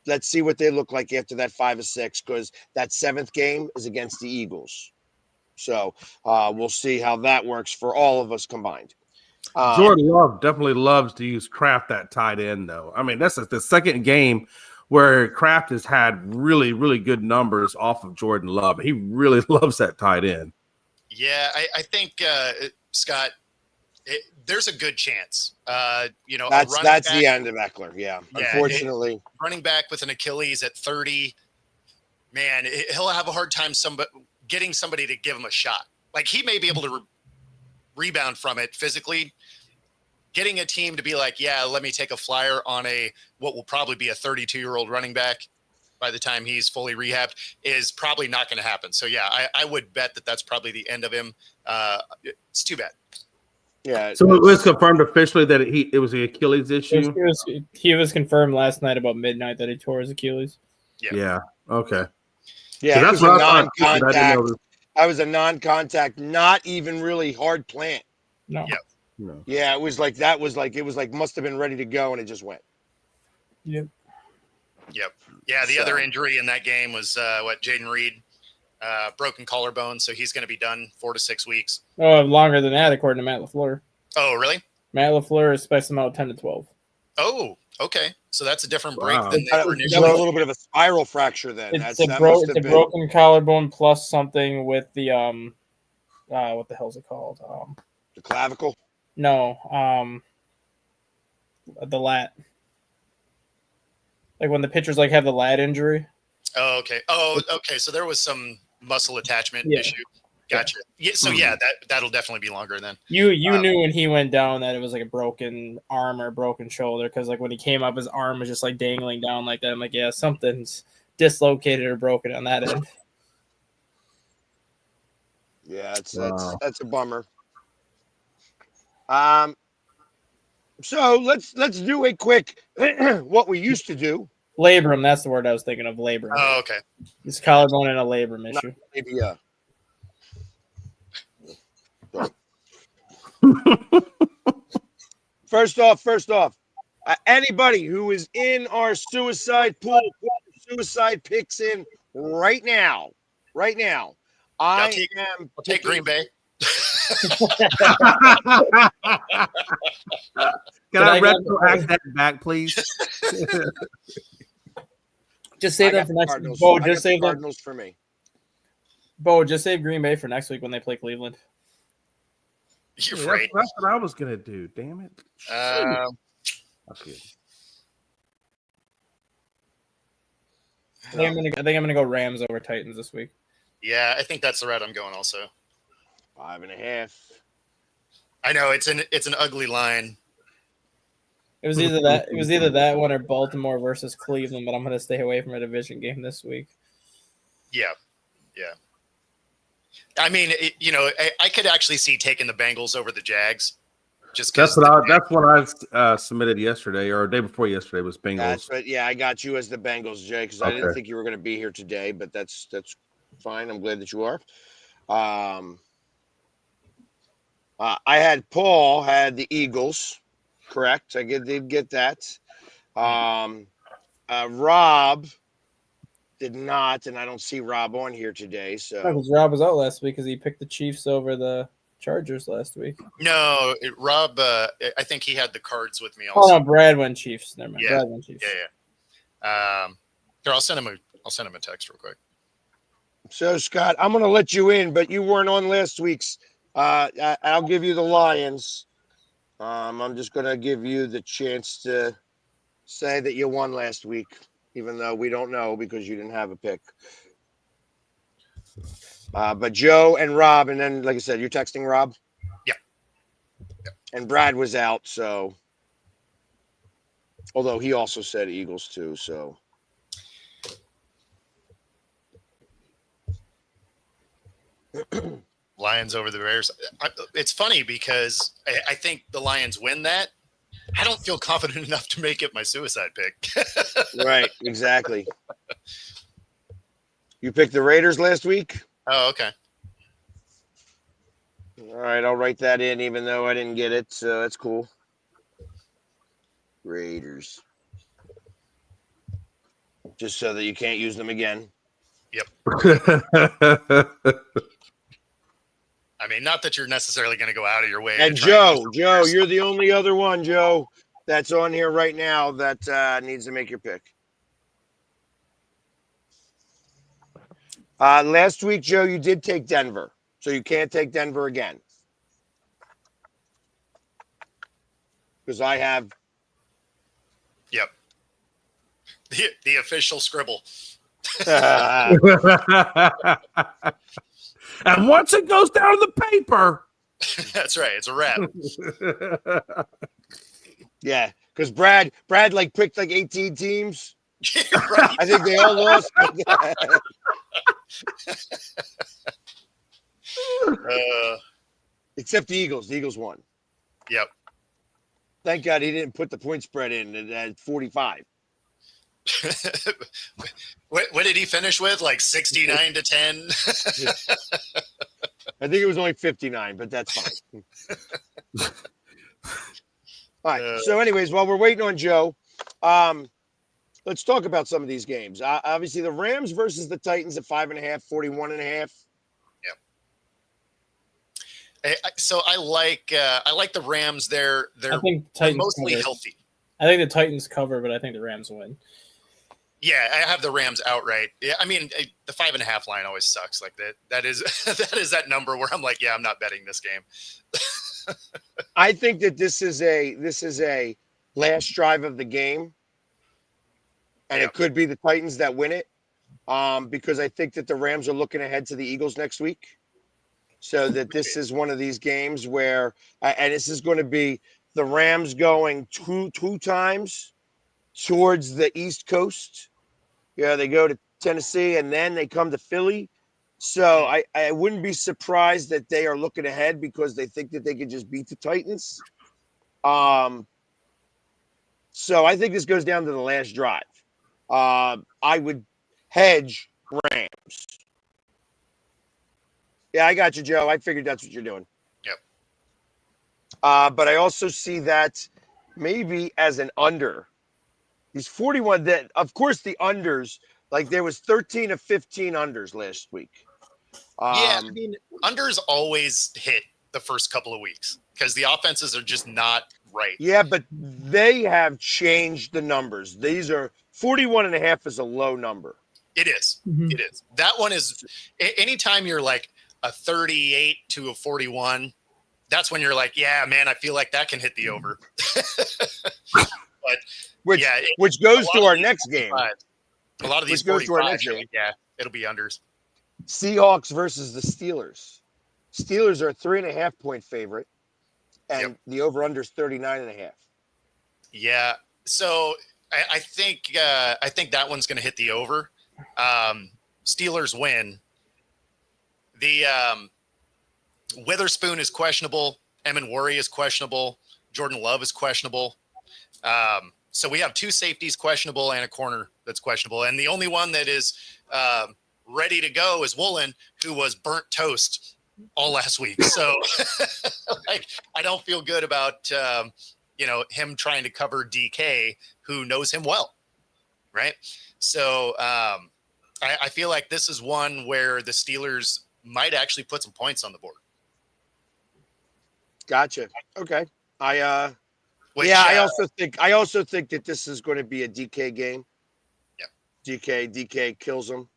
Let's see what they look like after that 5 of 6, because that 7th game is against the Eagles. So we'll see how that works for all of us combined. Jordan Love definitely loves to use Kraft that tight end, though. I mean, that's the second game where Kraft has had really, really good numbers off of Jordan Love. He really loves that tight end. Yeah, I think, Scott, there's a good chance. That's back, the end of Eckler. Yeah, unfortunately. Running back with an Achilles at 30, man, he'll have a hard time getting somebody to give him a shot. Like, he may be able to rebound from it physically. Getting a team to be like, yeah, let me take a flyer on what will probably be a 32-year-old running back by the time he's fully rehabbed is probably not going to happen. So, yeah, I would bet that that's probably the end of him. It's too bad. Yeah. So it was confirmed officially that it was the Achilles issue? He was confirmed last night about midnight that he tore his Achilles. Yeah. Okay. Yeah, that's it was what a I thought. I didn't non-contact. know. I was a non-contact, not even really hard plant. No. Yep. No. Yeah, it was like must have been ready to go, and it just went. Yep. Yeah, the other injury in that game was Jaden Reed, broken collarbone, so he's going to be done 4 to 6 weeks. Oh, longer than that, according to Matt LaFleur. Oh, really? Matt LaFleur expects them out 10-12. Oh, okay. So that's a different break Wow. than they were That was a initially. little bit of a spiral fracture then. It's That must have been. broken collarbone plus something with the what the hell's it called? The clavicle. No, the lat. Like when the pitchers like have the lat injury. Oh, okay. Oh, okay. So there was some muscle attachment Yeah. issue. Gotcha. Yeah. So yeah, that'll definitely be longer then. You knew when he went down that it was like a broken arm or broken shoulder because like when he came up, his arm was just like dangling down like that. I'm like, yeah, something's dislocated or broken on that end. Yeah, Wow. that's a bummer. So let's do a quick what we used to do. Labrum, that's the word I was thinking of. Labrum. Oh, okay. It's collarbone and a labrum issue. Maybe First off, anybody who is in our suicide pool, put suicide picks in right now. I'll take Green Bay. Can I retroact that back, please? Just save I them got for the next Cardinals. week. Bo, I got just the save them. Cardinals for me. Bo, just save Green Bay for next week when they play Cleveland. You're Yeah, right. that's what I was gonna do. Damn it. Okay. I think I'm gonna go Rams over Titans this week. Yeah, I think that's the route I'm going. Also, 5.5. I know it's an ugly line. It was either that one or Baltimore versus Cleveland, but I'm gonna stay away from a division game this week. Yeah. I mean, I could actually see taking the Bengals over the Jags. Just That's what I submitted yesterday or day before yesterday was Bengals. I got you as the Bengals, Jay, because I didn't Okay. think you were going to be here today, but that's fine. I'm glad that you are. I had Paul had the Eagles, correct? I did get that. Rob did not, and I don't see Rob on here today. So Because Rob was out last week because he picked the Chiefs over the Chargers last week. No, Rob. I think he had the cards with me Oh also. no, Brad went Chiefs. Never mind. Yeah. Brad went Chiefs. Yeah. Here, I'll send him a text real quick. So, Scott, I'm going to let you in, but you weren't on last week's. I'll give you the Lions. I'm just going to give you the chance to say that you won last week, even though we don't know because you didn't have a pick. But Joe and Rob, and then, like I said, you're texting Rob? Yeah. And Brad was out, so. Although he also said Eagles too, so. Lions over the Bears. It's funny because I think the Lions win that. I don't feel confident enough to make it my suicide pick. Right, exactly. You picked the Raiders last week? Oh, okay. All right, I'll write that in, even though I didn't get it, so that's cool. Raiders. Just so that you can't use them again. I mean, not that you're necessarily going to go out of your way. And to try Joe, use the Bears. you're the only other one, Joe, that's on here right now that needs to make your pick. Last week, Joe, you did take Denver, so you can't take Denver again. Because I have. Yep. The official scribble. And once it goes down to the paper. That's right. It's a wrap. Yeah, because Brad like picked like 18 teams. Right. I think they all lost. Except the Eagles. The Eagles won. Yep. Thank God he didn't put the point spread in at 45. What did he finish with? Like 69 to 10? I think it was only 59, but that's fine. All right. So, anyways, while we're waiting on Joe, let's talk about some of these games. Obviously, the Rams versus the Titans at 5.5, 41.5. So I like the Rams. They're I think they're Titans mostly cover. healthy. I think the Titans cover, but I think the Rams win. Yeah, I have the Rams outright. Yeah, I mean the 5.5 line always sucks. Like that is that number where I'm like, yeah, I'm not betting this game. I think that this is a last drive of the game, and Yep. it could be the Titans that win it. Because I think that the Rams are looking ahead to the Eagles next week. So that this is one of these games where, and this is going to be the Rams going two times towards the East Coast. Yeah, they go to Tennessee and then they come to Philly. So I wouldn't be surprised that they are looking ahead because they think that they could just beat the Titans. So I think this goes down to the last drive. I would hedge Rams. Yeah, I got you, Joe. I figured that's what you're doing. Yep. But I also see that maybe as an under. These 41, that of course the unders, like there was 13 of 15 unders last week. Yeah, I mean unders always hit the first couple of weeks because the offenses are just not right. Yeah, but they have changed the numbers. These are 41.5 is a low number. It is. Mhm. It is. That one is. Anytime you're like a 38 to a 41, that's when you're like, yeah, man, I feel like that can hit the over. But Which yeah, which goes to our next game. A lot of these Which goes to our 45, next you're game. like, yeah, it'll be unders. Seahawks versus the Steelers. Steelers are a 3.5 point favorite, and the over/under is 39.5. Yeah. So I think that one's going to hit the over. Steelers win. The Witherspoon is questionable. Emin Worry is questionable. Jordan Love is questionable. So we have two safeties questionable and a corner that's questionable. And the only one that is ready to go is Woolen, who was burnt toast all last week. So like, I don't feel good about, him trying to cover DK, who knows him well. Right. So I feel like this is one where the Steelers might actually put some points on the board. Gotcha. Okay. I also think that this is going to be a DK game. Yeah. DK kills him.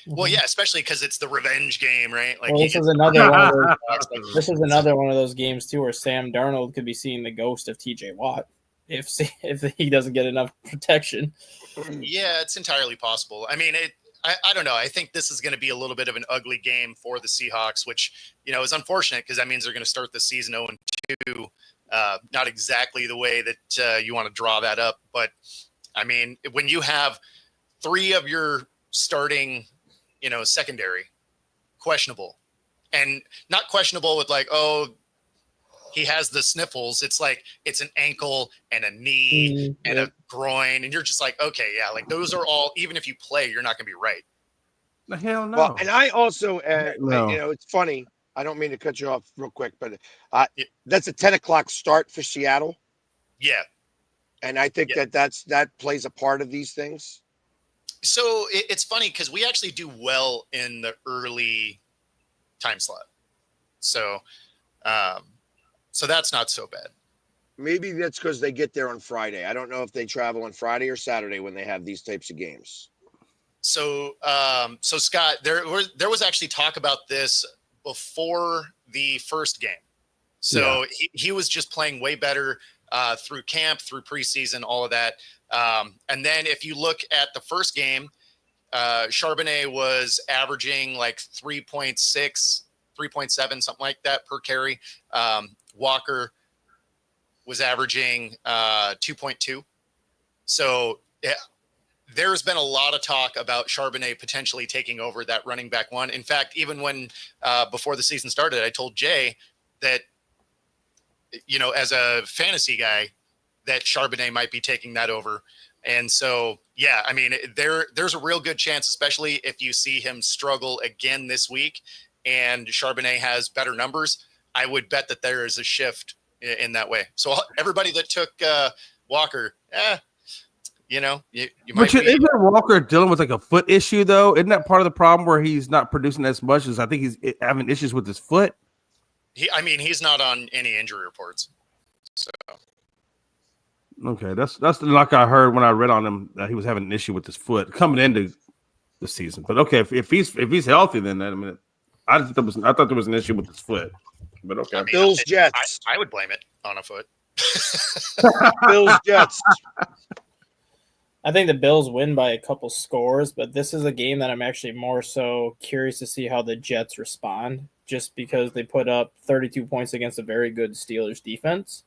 Well, yeah, especially because it's the revenge game, right? Like Well, this is another one of those. This is another one of those games too, where Sam Darnold could be seeing the ghost of T.J. Watt if he doesn't get enough protection. Yeah, it's entirely possible. I mean, I don't know. I think this is going to be a little bit of an ugly game for the Seahawks, which is unfortunate because that means they're going to start the season 0-2. Not exactly the way that you want to draw that up, but I mean, when you have three of your starting, secondary questionable, and not questionable with like, oh, he has the sniffles. It's like it's an ankle and a knee and a groin, and you're just like, okay, yeah, like those are all. Even if you play, you're not going to be right. The hell no. Well, and I also, No. it's funny. I don't mean to cut you off real quick, but that's a 10 o'clock start for Seattle. Yeah. And I think that plays a part of these things. So it's funny because we actually do well in the early time slot. So that's not so bad. Maybe that's because they get there on Friday. I don't know if they travel on Friday or Saturday when they have these types of games. So Scott, there was actually talk about this before the first game. So he was just playing way better through camp, through preseason, all of that. And then if you look at the first game, Charbonnet was averaging like 3.6, 3.7, something like that per carry. Walker was averaging 2.2. So there's been a lot of talk about Charbonnet potentially taking over that running back one. In fact, even when before the season started, I told Jay that, as a fantasy guy, that Charbonnet might be taking that over. And so, yeah, I mean, there's a real good chance, especially if you see him struggle again this week and Charbonnet has better numbers, I would bet that there is a shift in that way. So everybody that took Walker, you might But isn't Walker dealing with like a foot issue though? Isn't that part of the problem where he's not producing as much as I think he's having issues with his foot? He's not on any injury reports. So Okay, that's the knock I heard when I read on him that he was having an issue with his foot coming into the season. But okay, if he's healthy, then I thought there was an issue with his foot. But okay, Bills Jets. I would blame it on a foot. Bills Jets. I think the Bills win by a couple scores, but this is a game that I'm actually more so curious to see how the Jets respond, just because they put up 32 points against a very good Steelers defense.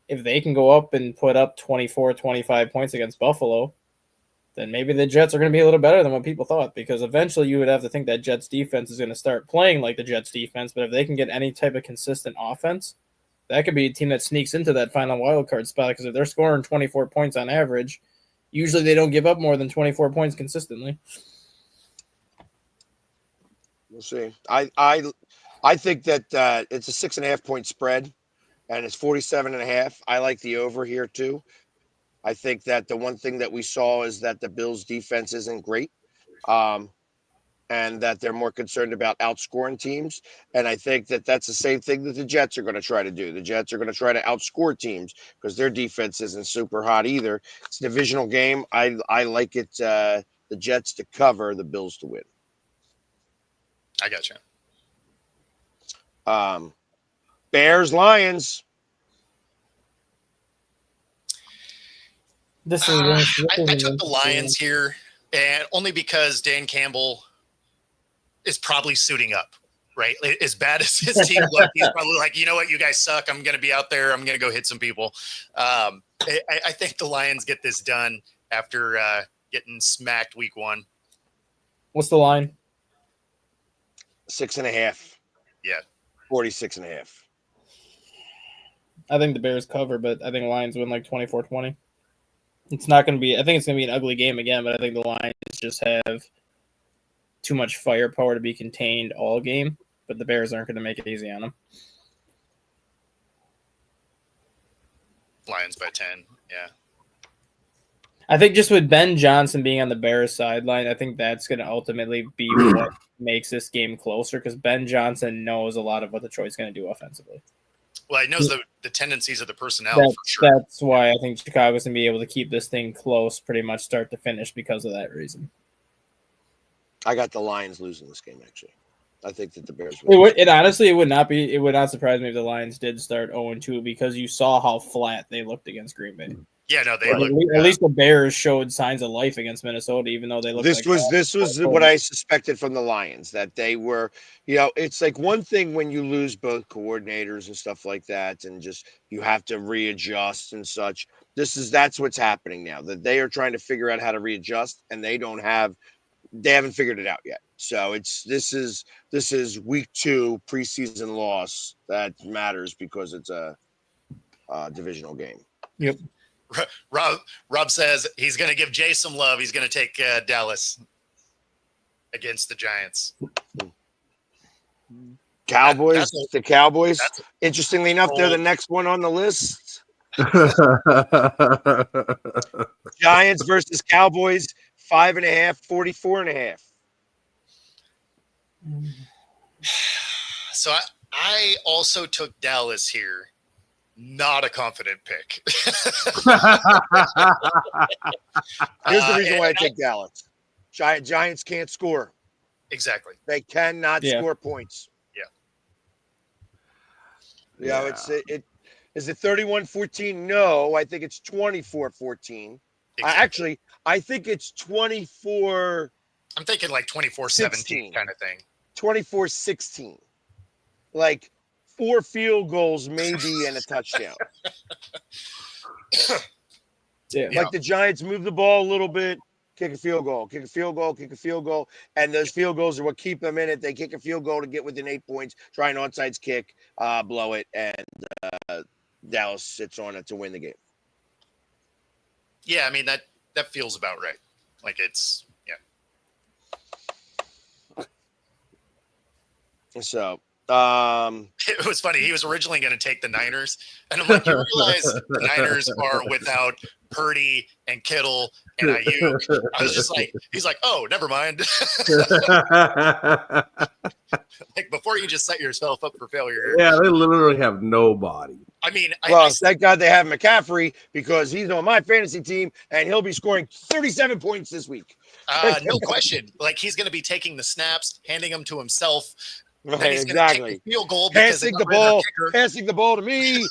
If they can go up and put up 24, 25 points against Buffalo, then maybe the Jets are going to be a little better than what people thought, because eventually you would have to think that Jets defense is going to start playing like the Jets defense, but if they can get any type of consistent offense, that could be a team that sneaks into that final wild card spot, because if they're scoring 24 points on average, usually they don't give up more than 24 points consistently. We'll see. I think that it's a 6.5 point spread, and it's 47.5. I like the over here too. I think that the one thing that we saw is that the Bills defense isn't great, and that they're more concerned about outscoring teams. And I think that that's the same thing that the Jets are going to try to do. The Jets are going to try to outscore teams because their defense isn't super hot either. It's a divisional game. I like it. The Jets to cover, the Bills to win. I got you. Bears, Lions. I I took the Lions here, and only because Dan Campbell is probably suiting up, right? As bad as his team looked, he's probably like, you know what, you guys suck. I'm going to be out there. I'm going to go hit some people. I think the Lions get this done after getting smacked week 1. What's the line? 6.5. Yeah. 46.5. I think the Bears cover, but I think Lions win like 24-20. It's not going to be – I think it's going to be an ugly game again, but I think the Lions just have too much firepower to be contained all game, but the Bears aren't going to make it easy on them. Lions by 10, yeah. I think just with Ben Johnson being on the Bears sideline, I think that's going to ultimately be what makes this game closer, because Ben Johnson knows a lot of what Detroit's going to do offensively. Well, he knows the tendencies of the personnel for sure. That's why I think Chicago's going to be able to keep this thing close pretty much start to finish because of that reason. I got the Lions losing this game, actually. I think that the Bears Honestly, it would not surprise me if the Lions did start 0-2, because you saw how flat they looked against Green Bay. Yeah, no, they at least the Bears showed signs of life against Minnesota, even though they looked. This was what I suspected from the Lions, that they were, it's like one thing when you lose both coordinators and stuff like that, and just you have to readjust and such. That's what's happening now, that they are trying to figure out how to readjust, and they haven't figured it out yet. So this is week 2 preseason loss that matters because it's a divisional game. Yep. Rob says he's going to give Jay some love. He's going to take Dallas against the Giants. Cowboys. The Cowboys. Interestingly enough, they're the next one on the list. Giants versus Cowboys. 5.5, 44.5. So I also took Dallas here. Not a confident pick. Here's the reason why I take Dallas. Giants can't score. Exactly. They cannot score points. Yeah. Is it 31-14? No, I think it's 24-14. Exactly. I think it's 24. I'm thinking like 24-17 kind of thing. 24-16. Like 4 field goals maybe and a touchdown. Like the Giants move the ball a little bit, kick a field goal, kick a field goal, kick a field goal, and those field goals are what keep them in it. They kick a field goal to get within 8 points, try an onside kick, blow it, and Dallas sits on it to win the game. Yeah, I mean that feels about right. Like it's So it was funny. He was originally going to take the Niners, and I'm like, you realize the Niners are without Purdy and Kittle and Ayuk. I was just like, he's like, oh, never mind. Like before before you just set yourself up for failure. Yeah, they literally have nobody. I mean, Well, thank God they have McCaffrey because he's on my fantasy team and he'll be scoring 37 points this week. no question. Like he's going to be taking the snaps, handing them to himself. Then Right, he's going to exactly. take the field goal because Passing they the got rid of their ball, kicker. passing the ball to me,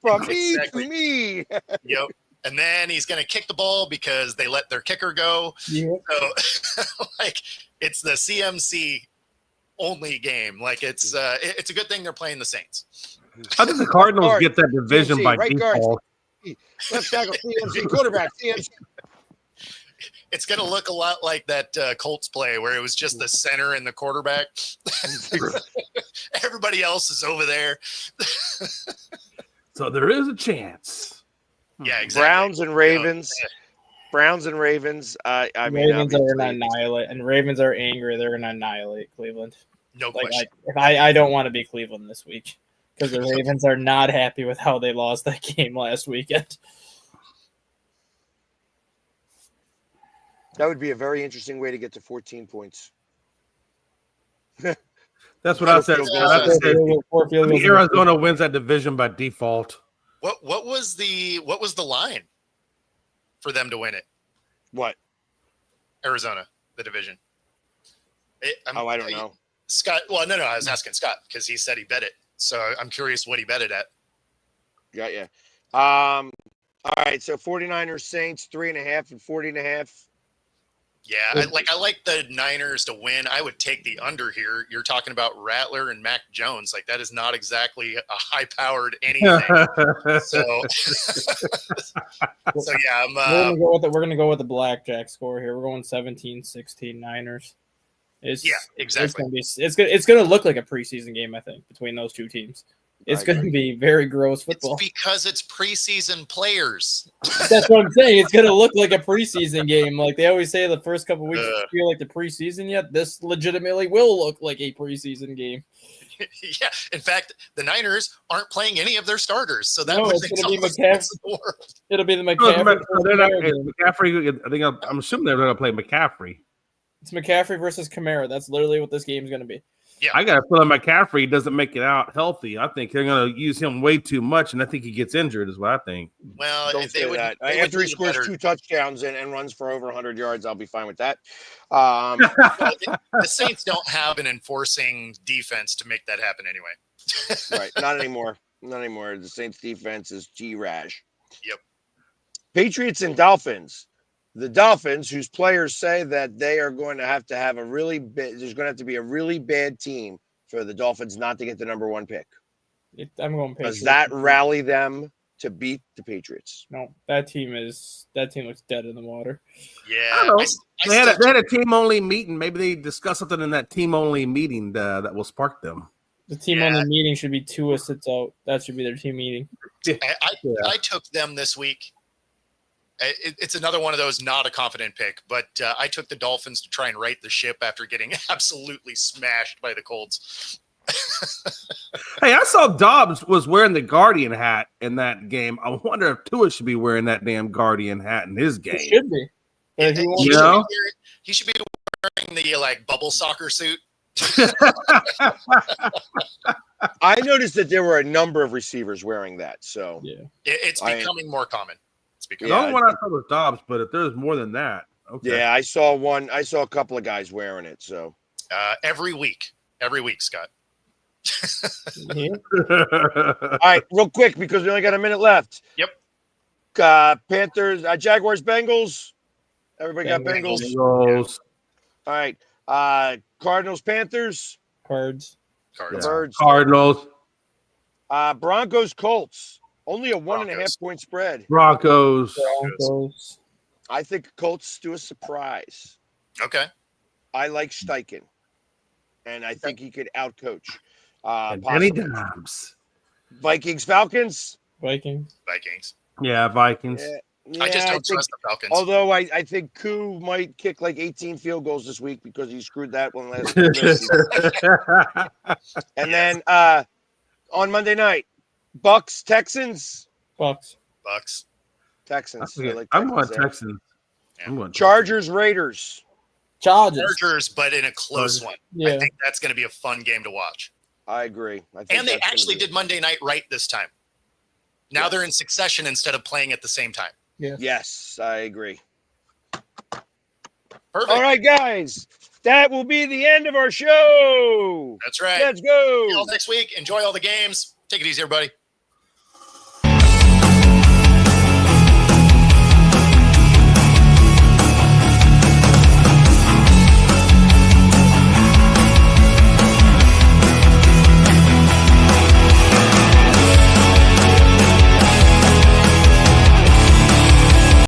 from me Exactly. to me. Yep. And then he's going to kick the ball because they let their kicker go. Yeah. So, like, it's the CMC only game. Like, it's a good thing they're playing the Saints. How did the Cardinals Guard, get that division CMC, by right guard. default? Left tackle, CMC, quarterback, CMC. It's going to look a lot like that Colts play where it was just the center and the quarterback. Everybody else is over there. So there is a chance. Yeah, exactly. Browns and Ravens. Browns and Ravens. I mean, Ravens are gonna obviously, annihilate, and Ravens are angry. They're gonna annihilate Cleveland. No Like question. I don't want to be Cleveland this week because the Ravens are not happy with how they lost that game last weekend. that would be a very interesting way to get to 14 points. That's what I said. Yeah. I said Four field goals. Arizona wins that division by default. What was the line for them to win it? What? Arizona, the division. I don't know. Scott. Well, no, I was asking Scott because he said he bet it. So I'm curious what he betted at. Got you. All right. So 49ers, Saints, 3.5 and 40.5. Yeah, I like the Niners to win. I would take the under here. You're talking about Rattler and Mac Jones. Like that is not exactly a high-powered anything. So, yeah, We're gonna go with the blackjack score here. We're going 17-16 Niners. Yeah, exactly. It's gonna look like a preseason game. I think between those two teams, it's gonna be very gross football. It's because it's preseason players. That's what I'm saying. It's gonna look like a preseason game. Like they always say, the first couple weeks feel like the preseason. Yet this legitimately will look like a preseason game. Yeah. In fact, the Niners aren't playing any of their starters, so that No, would it's make gonna be all the sense in the world. It'll be the No, McCaffrey. they're not- McCaffrey. I think I'm assuming they're going to play McCaffrey. It's McCaffrey versus Kamara. That's literally what this game is gonna be. I got a feeling McCaffrey doesn't make it out healthy. I think they're going to use him way too much, and I think he gets injured. Is what I think. Well, Don't if say that. they would After he do scores better- 2 touchdowns and runs for over 100 yards, I'll be fine with that. the Saints don't have an enforcing defense to make that happen anyway. Right. Not anymore. Not anymore. The Saints defense is G-Rash. Yep. Patriots and Dolphins. The Dolphins, whose players say that they are going to have a really bad, there's going to have to be a really bad team for the Dolphins not to get the number 1 pick. I'm going Does Patriots. that rally them to beat the Patriots? No, that team looks dead in the water. Yeah. I don't know. I They had still- a team only meeting. Maybe they discussed something in that team only meeting that will spark them. The team on the meeting should be Tua sits out. That should be their team meeting. I took them this week. It's another one of those not a confident pick, but I took the Dolphins to try and right the ship after getting absolutely smashed by the Colts. Hey, I saw Dobbs was wearing the Guardian hat in that game. I wonder if Tua should be wearing that damn Guardian hat in his It game. should be. But he won't- He should be wearing the like bubble soccer suit. I noticed that there were a number of receivers wearing that. So Yeah. It's becoming more common. It's becoming. The only one I saw was Dobbs, but if there's more than that, okay. yeah, I saw one. I saw a couple of guys wearing it. So Every week, Scott. Yeah. all right, real quick because we only got a minute left. Yep. Panthers, Jaguars, Bengals. Everybody got Bengals. Bengals. Bengals. All right. Cardinals, Panthers. Cards. The Cards. Birds. Cardinals, Broncos, Colts. Only a 1.5 Broncos. point spread. Broncos. Broncos. I think Colts do a surprise. Okay. I like Steichen, and I think he could outcoach. And Danny Possibly. Dimes. Vikings, Falcons. Vikings. Vikings. Yeah, Vikings. Yeah, I just don't think, trust the Falcons. although I think Koo might kick like 18 field goals this week because he screwed that one last week. And then on Monday night, Bucks, Texans. Bucks. Bucks. Texans. I like I'm going Texans there. Texans. I'm going Chargers, Raiders. Chargers, but in a close one. Yeah. I think that's going to be a fun game to watch. I agree. I think And they that's gonna actually be- did Monday night right this time. Now Yeah. they're in succession instead of playing at the same time. Yes, I agree. Perfect. All right, guys. That will be the end of our show. That's right. Let's go. See you all next week. Enjoy all the games. Take it easy, everybody.